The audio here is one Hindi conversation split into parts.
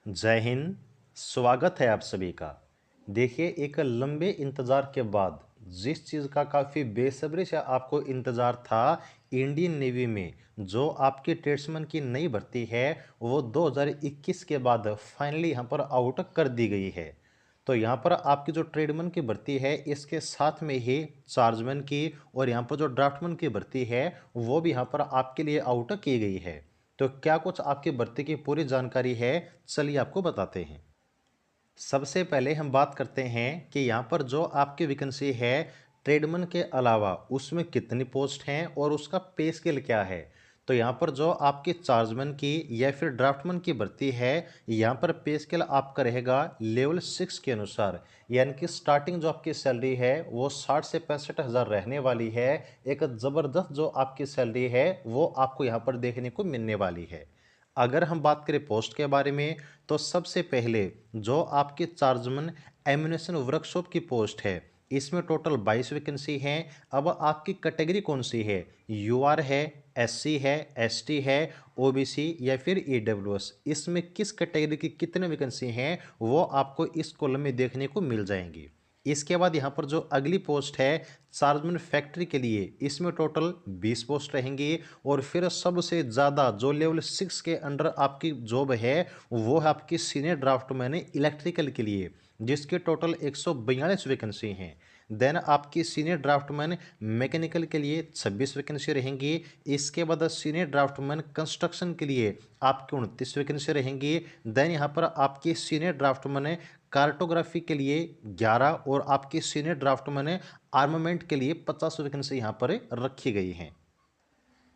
जय हिंद। स्वागत है आप सभी का। देखिए, एक लंबे इंतज़ार के बाद जिस चीज़ का काफ़ी बेसब्री से आपको इंतज़ार था, इंडियन नेवी में जो आपकी ट्रेड्समैन की नई भर्ती है वो 2021 के बाद फाइनली यहाँ पर आउट कर दी गई है। तो यहाँ पर आपकी जो ट्रेडमैन की भर्ती है इसके साथ में ही चार्जमैन की और यहाँ पर जो ड्राफ्टमैन की भर्ती है वो भी यहाँ पर आपके लिए आउट की गई है। तो क्या कुछ आपकी भर्ती की पूरी जानकारी है, चलिए आपको बताते हैं। सबसे पहले हम बात करते हैं कि यहाँ पर जो आपकी वैकेंसी है ट्रेडमैन के अलावा उसमें कितनी पोस्ट हैं और उसका पे स्केल क्या है। तो यहाँ पर जो आपकी चार्जमैन की या फिर ड्राफ्टमैन की भर्ती है, यहाँ पर पे स्केल आपका रहेगा लेवल 6 के अनुसार, यानी कि स्टार्टिंग जो आपकी सैलरी है वो 60 से 65 हज़ार रहने वाली है। एक ज़बरदस्त जो आपकी सैलरी है वो आपको यहाँ पर देखने को मिलने वाली है। अगर हम बात करें पोस्ट के बारे में, तो सबसे पहले जो आपकी चार्जमैन एम्यूनेशन वर्कशॉप की पोस्ट है इसमें टोटल 22 वैकेंसी हैं। अब आपकी कैटेगरी कौन सी है, यूआर है, एससी है, एसटी है, ओबीसी या फिर ईडब्ल्यूएस, इसमें किस कैटेगरी की कितने वैकेंसी हैं वो आपको इस कॉलम में देखने को मिल जाएंगी। इसके बाद यहाँ पर जो अगली पोस्ट है चार्जमैन फैक्ट्री के लिए, इसमें टोटल 20 पोस्ट रहेंगी। और फिर सबसे ज़्यादा जो लेवल 6 के अंडर आपकी जॉब है वो है आपकी सीनियर ड्राफ्टमैन इलेक्ट्रिकल के लिए, जिसके टोटल 142 वैकेंसी हैं। देन आपकी सीनियर ड्राफ्टमैन मैकेनिकल के लिए 26 वैकेंसी रहेंगी। इसके बाद सीनियर ड्राफ्टमैन कंस्ट्रक्शन के लिए आपकी 29 वैकेंसी रहेंगी। देन यहाँ पर आपकी सीनियर ड्राफ्टमैन कार्टोग्राफी के लिए 11 और आपकी सीनियर ड्राफ्टमैन आर्मामेंट के लिए 50 वैकेंसी यहाँ पर रखी गई हैं।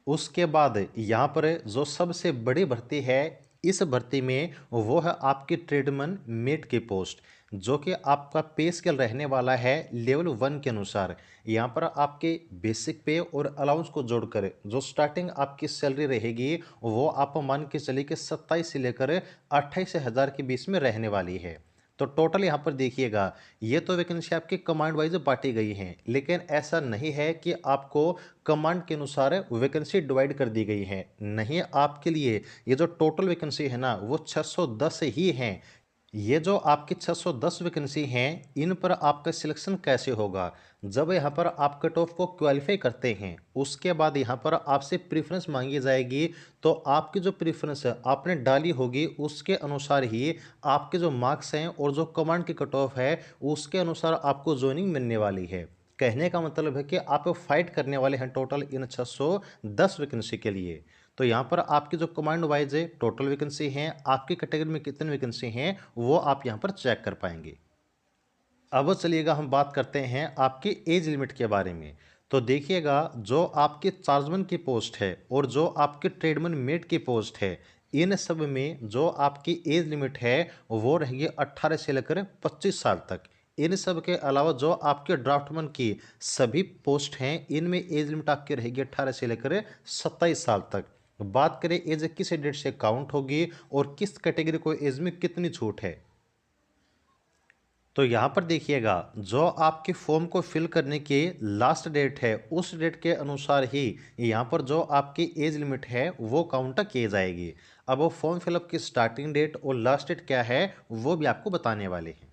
उसके बाद यहाँ पर जो सबसे बड़ी भर्ती है इस भर्ती में वो है आपकी ट्रेडमैन मेट की पोस्ट, जो कि आपका पे स्केल रहने वाला है लेवल 1 के अनुसार। यहाँ पर आपके बेसिक पे और अलाउंस को जोड़कर जो स्टार्टिंग आपकी सैलरी रहेगी वो आप मान के चलिए कि 27 से लेकर 28 हज़ार के बीच में रहने वाली है। तो टोटल यहाँ पर देखिएगा, ये तो वैकेंसी आपकी कमांड वाइज बांटी गई हैं, लेकिन ऐसा नहीं है कि आपको कमांड के अनुसार वैकेंसी डिवाइड कर दी गई है। नहीं, आपके लिए ये जो टोटल वैकेंसी है ना वो 610 ही हैं। ये जो आपकी 610 वैकेंसी हैं इन पर आपका सिलेक्शन कैसे होगा, जब यहाँ पर आप कट ऑफ को क्वालिफाई करते हैं उसके बाद यहाँ पर आपसे प्रेफरेंस मांगी जाएगी। तो आपकी जो प्रेफरेंस आपने डाली होगी उसके अनुसार ही आपके जो मार्क्स हैं और जो कमांड की कट ऑफ है उसके अनुसार आपको ज्वाइनिंग मिलने वाली है। कहने का मतलब है कि आप फाइट करने वाले हैं टोटल इन 610 वैकेंसी के लिए। तो यहाँ पर आपकी जो कमांड वाइज है टोटल वैकेंसी हैं, आपकी कैटेगरी में कितनी वैकेंसी हैं वो आप यहाँ पर चेक कर पाएंगे। अब चलिएगा हम बात करते हैं आपकी एज लिमिट के बारे में। तो देखिएगा, जो आपके चार्जमैन की पोस्ट है और जो आपके ट्रेडमैन मेट की पोस्ट है, इन सब में जो आपकी एज लिमिट है वो रहेगी 18 से लेकर 25 साल तक। इन सब के अलावा जो आपके ड्राफ्टमैन की सभी पोस्ट हैं इनमें एज लिमिट आपकी रहेगी 18 से लेकर 27 साल तक। बात करें एज किस डेट से काउंट होगी और किस कैटेगरी को एज में कितनी छूट है, तो यहाँ पर देखिएगा, जो आपके फॉर्म को फिल करने की लास्ट डेट है उस डेट के अनुसार ही यहाँ पर जो आपकी एज लिमिट है वो काउंट की जाएगी। अब वो फॉर्म फिलअप की स्टार्टिंग डेट और लास्ट डेट क्या है वो भी आपको बताने वाले हैं।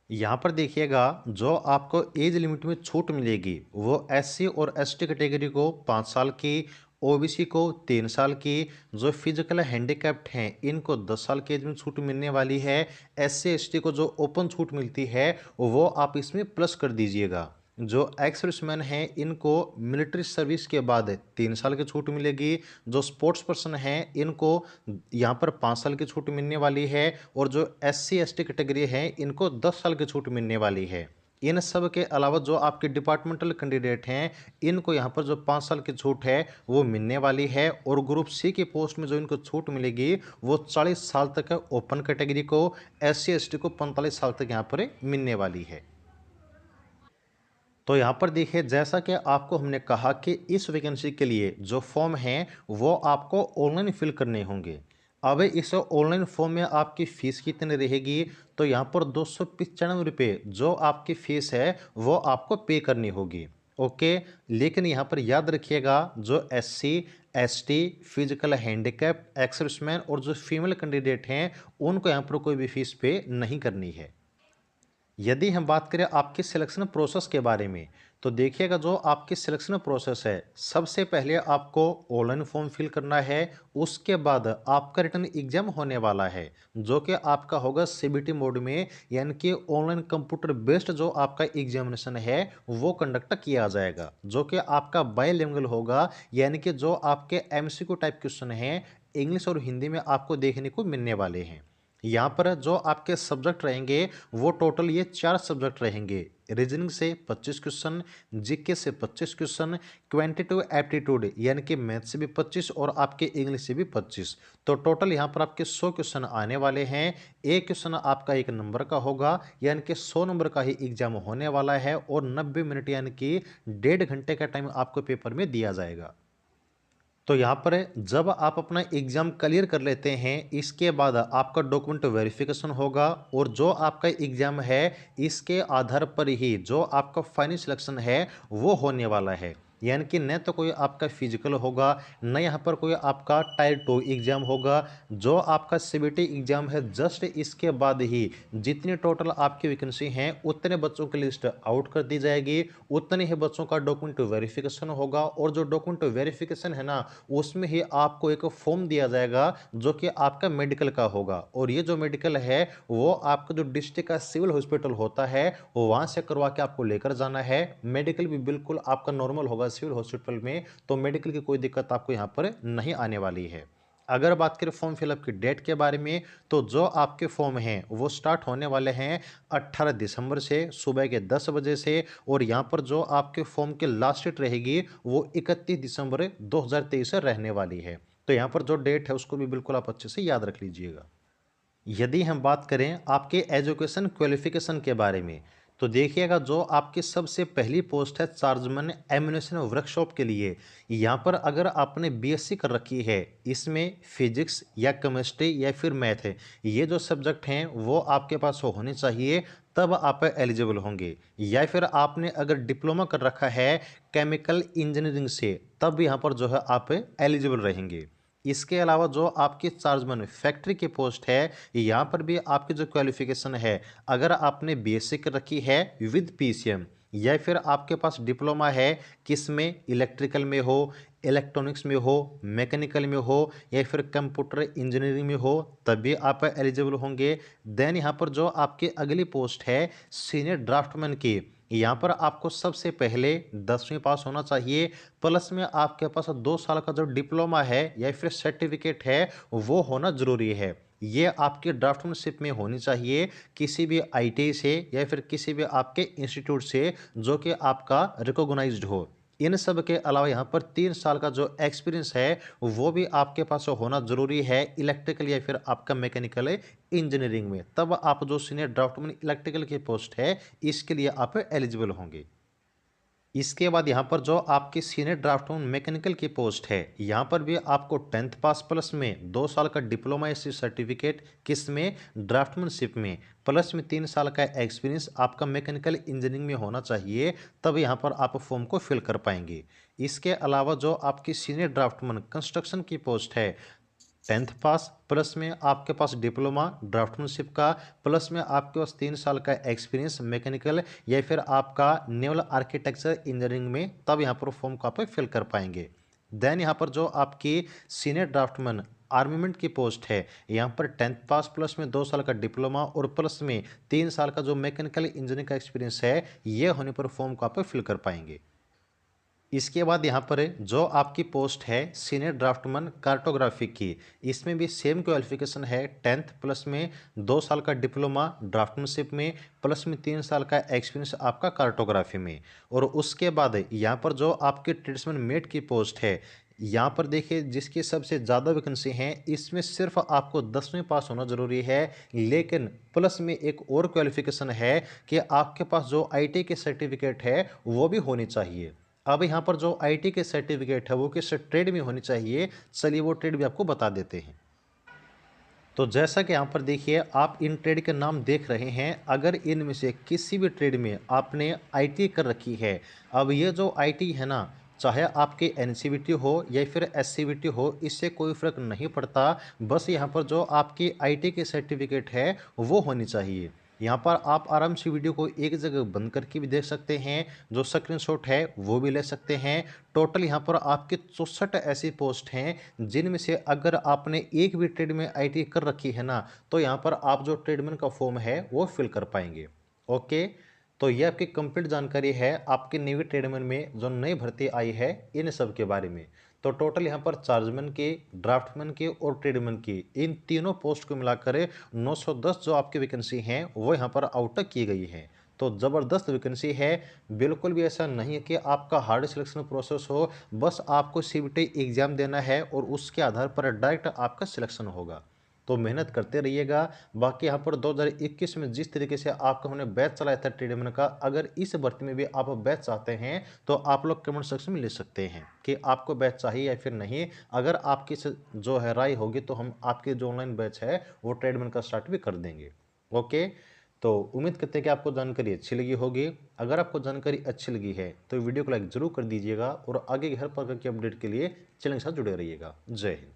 यहाँ पर देखिएगा, जो आपको एज लिमिट में छूट मिलेगी वो एससी और एसटी कैटेगरी को 5 साल की, ओबीसी को 3 साल की, जो फिजिकल हैंडीकैप्ड हैं इनको 10 साल की एज में छूट मिलने वाली है। एससी एसटी को जो ओपन छूट मिलती है वो आप इसमें प्लस कर दीजिएगा। जो एक्स सर्विसमैन हैं इनको मिलिट्री सर्विस के बाद 3 साल की छूट मिलेगी। जो स्पोर्ट्स पर्सन हैं इनको यहाँ पर 5 साल की छूट मिलने वाली है। और जो एससी एसटी कैटेगरी है इनको 10 साल की छूट मिलने वाली है। इन सब के अलावा जो आपके डिपार्टमेंटल कैंडिडेट हैं इनको यहाँ पर जो 5 साल की छूट है वो मिलने वाली है। और ग्रुप सी की पोस्ट में जो इनको छूट मिलेगी वो 40 साल तक है ओपन कैटेगरी को, एससी एसटी को 45 साल तक यहाँ पर मिलने वाली है। तो यहाँ पर देखिए, जैसा कि आपको हमने कहा कि इस वैकेंसी के लिए जो फॉर्म हैं वो आपको ऑनलाइन फिल करने होंगे। अब इस ऑनलाइन फॉर्म में आपकी फ़ीस कितनी रहेगी, तो यहाँ पर 295 रुपये जो आपकी फ़ीस है वो आपको पे करनी होगी। ओके, लेकिन यहाँ पर याद रखिएगा, जो SC ST, physical handicap, ex-serviceman और जो फीमेल कैंडिडेट हैं उनको यहाँ पर कोई भी फीस पे नहीं करनी है। यदि हम बात करें आपके सिलेक्शन प्रोसेस के बारे में, तो देखिएगा जो आपकी सिलेक्शन प्रोसेस है, सबसे पहले आपको ऑनलाइन फॉर्म फिल करना है। उसके बाद आपका रिटन एग्जाम होने वाला है, जो कि आपका होगा सीबीटी मोड में, यानी कि ऑनलाइन कंप्यूटर बेस्ड जो आपका एग्जामिनेशन है वो कंडक्ट किया जाएगा, जो कि आपका बायलिंगुअल होगा, यानी कि जो आपके एमसीक्यू टाइप क्वेश्चन हैं इंग्लिश और हिंदी में आपको देखने को मिलने वाले हैं। यहाँ पर जो आपके सब्जेक्ट रहेंगे वो टोटल ये 4 सब्जेक्ट रहेंगे। रीजनिंग से 25 क्वेश्चन, जीके से 25 क्वेश्चन, क्वांटिटेटिव एप्टीट्यूड यानी कि मैथ से भी 25 और आपके इंग्लिश से भी 25। तो टोटल यहाँ पर आपके 100 क्वेश्चन आने वाले हैं। एक क्वेश्चन आपका 1 नंबर का होगा, यानी कि 100 नंबर का ही एग्जाम होने वाला है और 90 मिनट यानी कि 1.5 घंटे का टाइम आपको पेपर में दिया जाएगा। तो यहाँ पर जब आप अपना एग्ज़ाम क्लियर कर लेते हैं, इसके बाद आपका डॉक्यूमेंट वेरिफिकेशन होगा और जो आपका एग्ज़ाम है इसके आधार पर ही जो आपका फाइनल सिलेक्शन है वो होने वाला है। यानी कि न तो कोई आपका फिजिकल होगा, न यहाँ पर कोई आपका टायर 2 एग्ज़ाम होगा। जो आपका सीबीटी एग्ज़ाम है जस्ट इसके बाद ही जितनी टोटल आपकी वैकेंसी हैं उतने बच्चों की लिस्ट आउट कर दी जाएगी, उतने ही बच्चों का डॉक्यूमेंट वेरिफिकेशन होगा और जो डॉक्यूमेंट वेरिफिकेशन है ना उसमें ही आपको एक फॉर्म दिया जाएगा जो कि आपका मेडिकल का होगा। और ये जो मेडिकल है वो आपका जो डिस्ट्रिक्ट का सिविल हॉस्पिटल होता है वो वहाँ से करवा के आपको लेकर जाना है। मेडिकल भी बिल्कुल आपका नॉर्मल होगा सिविल हॉस्पिटल में, तो मेडिकल की कोई दिक्कत आपको यहाँ पर नहीं आने वाली है। अगर बात करें फॉर्म फिलअप की डेट के बारे में, तो जो आपके फॉर्म हैं वो स्टार्ट होने वाले हैं 18 दिसंबर से सुबह के 10 बजे से, और यहाँ पर जो आपके फॉर्म की लास्ट डेट रहेगी वो 31 दिसंबर 2023 रहने वाली है। तो यहाँ पर जो डेट है उसको भी बिल्कुल आप अच्छे से याद रख लीजिएगा। यदि हम बात करें आपके एजुकेशन क्वालिफिकेशन के बारे में, तो देखिएगा जो आपकी सबसे पहली पोस्ट है चार्जमैन एम्यूनेशन वर्कशॉप के लिए। यहाँ पर अगर आपने बीएससी कर रखी है, इसमें फिजिक्स या केमिस्ट्री या फिर मैथ है, ये जो सब्जेक्ट हैं वो आपके पास होने चाहिए, तब आप एलिजिबल होंगे। या फिर आपने अगर डिप्लोमा कर रखा है केमिकल इंजीनियरिंग से, तब यहाँ पर जो है आप एलिजिबल रहेंगे। इसके अलावा जो आपकी चार्जमैन फैक्ट्री की पोस्ट है, यहाँ पर भी आपकी जो क्वालिफिकेशन है, अगर आपने बीएससी कर रखी है विद पीसीएम या फिर आपके पास डिप्लोमा है, किस में, इलेक्ट्रिकल में हो, इलेक्ट्रॉनिक्स में हो, मैकेनिकल में हो या फिर कंप्यूटर इंजीनियरिंग में हो, तभी आप एलिजिबल होंगे। देन यहाँ पर जो आपकी अगली पोस्ट है सीनियर ड्राफ्टमैन की, यहाँ पर आपको सबसे पहले 10वीं पास होना चाहिए, प्लस में आपके पास 2 साल का जो डिप्लोमा है या फिर सर्टिफिकेट है वो होना जरूरी है। ये आपकी ड्राफ्टमैनशिप में होनी चाहिए, किसी भी आईटीआई से या फिर किसी भी आपके इंस्टीट्यूट से जो कि आपका रिकॉग्नाइज्ड हो। इन सब के अलावा यहाँ पर 3 साल का जो एक्सपीरियंस है वो भी आपके पास होना जरूरी है, इलेक्ट्रिकल या फिर आपका मैकेनिकल इंजीनियरिंग में। तब आप जो सीनियर ड्राफ्टमैन इलेक्ट्रिकल की पोस्ट है इसके लिए आप एलिजिबल होंगे। इसके बाद यहाँ पर जो आपकी सीनियर ड्राफ्टमैन मैकेनिकल की पोस्ट है, यहाँ पर भी आपको 10th पास प्लस में 2 साल का डिप्लोमा या सर्टिफिकेट, किस में, ड्राफ्टमैनशिप में, प्लस में 3 साल का एक्सपीरियंस आपका मैकेनिकल इंजीनियरिंग में होना चाहिए, तब यहाँ पर आप फॉर्म को फिल कर पाएंगे। इसके अलावा जो आपकी सीनियर ड्राफ्टमैन कंस्ट्रक्शन की पोस्ट है, 10th पास प्लस में आपके पास डिप्लोमा ड्राफ्टमैनशिप का, प्लस में आपके पास 3 साल का एक्सपीरियंस मैकेनिकल या फिर आपका नेवल आर्किटेक्चर इंजीनियरिंग में, तब यहाँ पर फॉर्म को आप फिल कर पाएंगे। देन यहाँ पर जो आपकी सीनियर ड्राफ्टमैन आर्मीमेंट की पोस्ट है, यहाँ पर 10th पास प्लस में 2 साल का डिप्लोमा और प्लस में 3 साल का जो मैकेनिकल इंजीनियरिंग का एक्सपीरियंस है, ये होने पर फॉर्म को आप फिल कर पाएंगे। इसके बाद यहाँ पर जो आपकी पोस्ट है सीनियर ड्राफ्टमैन कार्टोग्राफी की, इसमें भी सेम क्वालिफिकेशन है, 10th प्लस में 2 साल का डिप्लोमा ड्राफ्टमैनशिप में, प्लस में 3 साल का एक्सपीरियंस आपका कार्टोग्राफी में। और उसके बाद यहाँ पर जो आपकी ट्रेड्समैन मेट की पोस्ट है, यहाँ पर देखिए जिसकी सबसे ज़्यादा वैकेंसी हैं, इसमें सिर्फ आपको 10वीं पास होना जरूरी है, लेकिन प्लस में एक और क्वालिफिकेशन है कि आपके पास जो आईटी के सर्टिफिकेट है वो भी होनी चाहिए। अब यहाँ पर जो आईटी के सर्टिफिकेट है वो किस ट्रेड में होनी चाहिए, चलिए वो ट्रेड भी आपको बता देते हैं। तो जैसा कि यहाँ पर देखिए आप इन ट्रेड के नाम देख रहे हैं, अगर इनमें से किसी भी ट्रेड में आपने आईटी कर रखी है, अब ये जो आईटी है ना, चाहे आपकी एनसीवीटी हो या फिर एससीवीटी हो, इससे कोई फ़र्क नहीं पड़ता। बस यहाँ पर जो आपकी आईटी की सर्टिफिकेट है वो होनी चाहिए। यहाँ पर आप आराम से वीडियो को एक जगह बंद करके भी देख सकते हैं, जो स्क्रीनशॉट है वो भी ले सकते हैं। टोटल यहाँ पर आपके 64 ऐसी पोस्ट हैं जिनमें से अगर आपने एक भी ट्रेड में आईटी कर रखी है ना, तो यहाँ पर आप जो ट्रेडमैन का फॉर्म है वो फिल कर पाएंगे। ओके, तो ये आपकी कंप्लीट जानकारी है आपके नेवी ट्रेडमैन में जो नई भर्ती आई है इन सब के बारे में। तो टोटल यहाँ पर चार्जमैन के, ड्राफ्टमैन के और ट्रेडमैन की इन तीनों पोस्ट को मिलाकर 910 जो आपकी वैकेंसी हैं वो यहाँ पर आउट की गई है। तो ज़बरदस्त वैकेंसी है। बिल्कुल भी ऐसा नहीं है कि आपका हार्ड सिलेक्शन प्रोसेस हो, बस आपको सीबीटी एग्जाम देना है और उसके आधार पर डायरेक्ट आपका सिलेक्शन होगा। तो मेहनत करते रहिएगा। बाकी यहाँ पर 2021 में जिस तरीके से आपका हमने बैच चलाया था ट्रेडमैन का, अगर इस भर्ती में भी आप बैच चाहते हैं तो आप लोग कमेंट सेक्शन में लिख सकते हैं कि आपको बैच चाहिए या फिर नहीं। अगर आपकी जो है राय होगी तो हम आपके जो ऑनलाइन बैच है वो ट्रेडमैन का स्टार्ट भी कर देंगे। ओके, तो उम्मीद करते हैं कि आपको जानकारी अच्छी लगी होगी। अगर आपको जानकारी अच्छी लगी है तो वीडियो को लाइक जरूर कर दीजिएगा और आगे की हर प्रकार की अपडेट के लिए चैनल के साथ जुड़े रहिएगा। जय हिंद।